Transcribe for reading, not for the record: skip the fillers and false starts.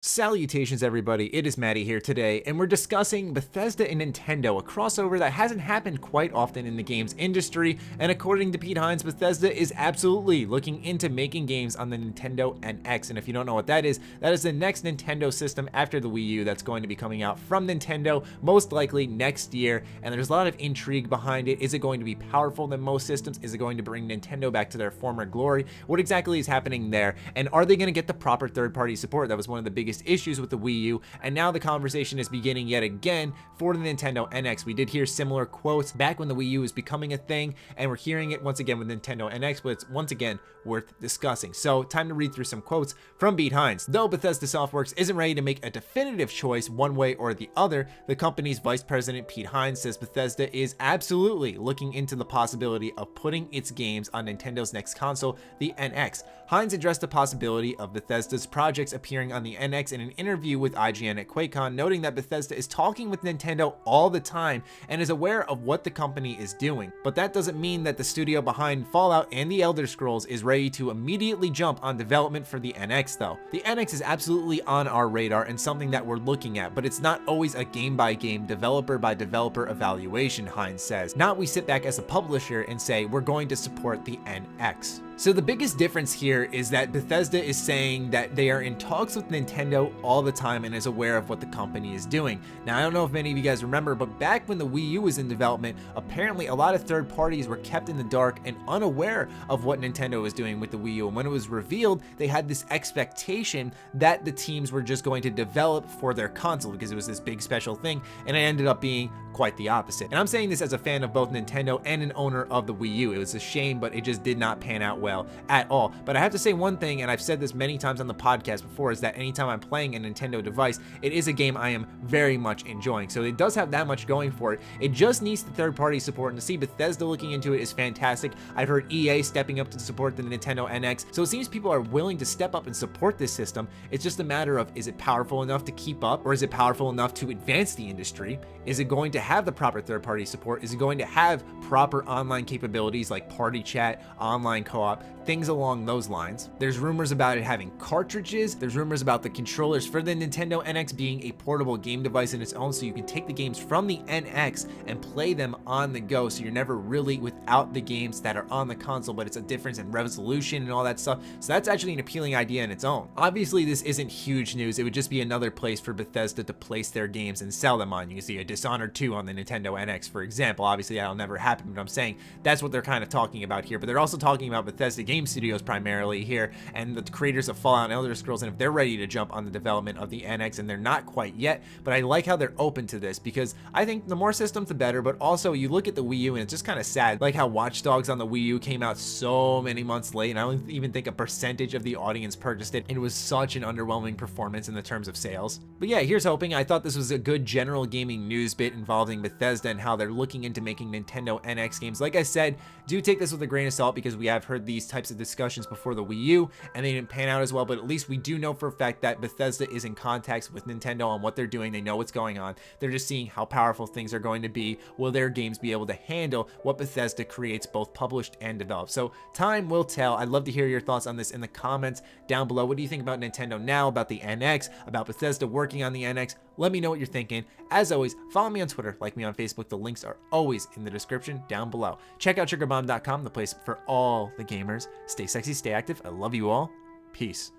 Salutations everybody, it is Matty here today, and we're discussing Bethesda and Nintendo, a crossover that hasn't happened quite often in the games industry, and according to Pete Hines, Bethesda is absolutely looking into making games on the Nintendo NX, and if you don't know what that is the next Nintendo system after the Wii U that's going to be coming out from Nintendo, most likely next year, and there's a lot of intrigue behind it. Is it going to be powerful than most systems? Is it going to bring Nintendo back to their former glory? What exactly is happening there, and are they going to get the proper third-party support? That was one of the biggest issues with the Wii U, and now the conversation is beginning yet again for the Nintendo NX. We did hear similar quotes back when the Wii U was becoming a thing, and we're hearing it once again with Nintendo NX, but it's once again worth discussing. So time to read through some quotes from Pete Hines. Though Bethesda Softworks isn't ready to make a definitive choice one way or the other, the company's vice president Pete Hines says Bethesda is absolutely looking into the possibility of putting its games on Nintendo's next console, the NX. Hines addressed the possibility of Bethesda's projects appearing on the NX in an interview with IGN at QuakeCon, noting that Bethesda is talking with Nintendo all the time and is aware of what the company is doing. But that doesn't mean that the studio behind Fallout and the Elder Scrolls is ready to immediately jump on development for the NX though. The NX is absolutely on our radar and something that we're looking at, but it's not always a game-by-game, developer-by-developer evaluation, Hines says. Not we sit back as a publisher and say we're going to support the NX. So the biggest difference here is that Bethesda is saying that they are in talks with Nintendo all the time and is aware of what the company is doing. Now, I don't know if many of you guys remember, but back when the Wii U was in development, apparently a lot of third parties were kept in the dark and unaware of what Nintendo was doing with the Wii U. And when it was revealed, they had this expectation that the teams were just going to develop for their console because it was this big special thing, and it ended up being quite the opposite. And I'm saying this as a fan of both Nintendo and an owner of the Wii U. It was a shame, but it just did not pan out well at all. But I have to say one thing, and I've said this many times on the podcast before, is that anytime I'm playing a Nintendo device, it is a game I am very much enjoying. So it does have that much going for it. It just needs the third-party support, and to see Bethesda looking into it is fantastic. I've heard EA stepping up to support the Nintendo NX, so it seems people are willing to step up and support this system. It's just a matter of, is it powerful enough to keep up, or is it powerful enough to advance the industry? Is it going to have the proper third-party support? Is it going to have proper online capabilities like party chat, online co-op, things along those lines? There's rumors about it having cartridges. There's rumors about the controllers for the Nintendo NX being a portable game device in its own, so you can take the games from the NX and play them on the go, so you're never really without the games that are on the console, but it's a difference in resolution and all that stuff. So that's actually an appealing idea in its own. Obviously, this isn't huge news. It would just be another place for Bethesda to place their games and sell them on. You can see a Dishonored 2 on the Nintendo NX, for example. Obviously, that'll never happen, but I'm saying that's what they're kind of talking about here. But they're also talking about Bethesda Game Studios primarily here, and the creators of Fallout and Elder Scrolls, and if they're ready to jump on the development of the NX, and they're not quite yet, but I like how they're open to this, because I think the more systems the better. But also, you look at the Wii U and it's just kind of sad, like how Watch Dogs on the Wii U came out so many months late, and I don't even think a percentage of the audience purchased it. It was such an underwhelming performance in the terms of sales. But yeah, here's hoping. I thought this was a good general gaming news bit involving Bethesda and how they're looking into making Nintendo NX games. Like I said, do take this with a grain of salt, because we have heard these types of discussions before the Wii U and they didn't pan out as well, but at least we do know for a fact that Bethesda is in contact with Nintendo on what they're doing. They know what's going on. They're just seeing how powerful things are going to be. Will their games be able to handle what Bethesda creates, both published and developed? So time will tell. I'd love to hear your thoughts on this in the comments down below. What do you think about Nintendo now, about the NX, about Bethesda working on the NX? Let me know what you're thinking. As always, follow me on Twitter, like me on Facebook. The links are always in the description down below. Check out sugarbomb.com, the place for all the gamers. Stay sexy, stay active. I love you all. Peace.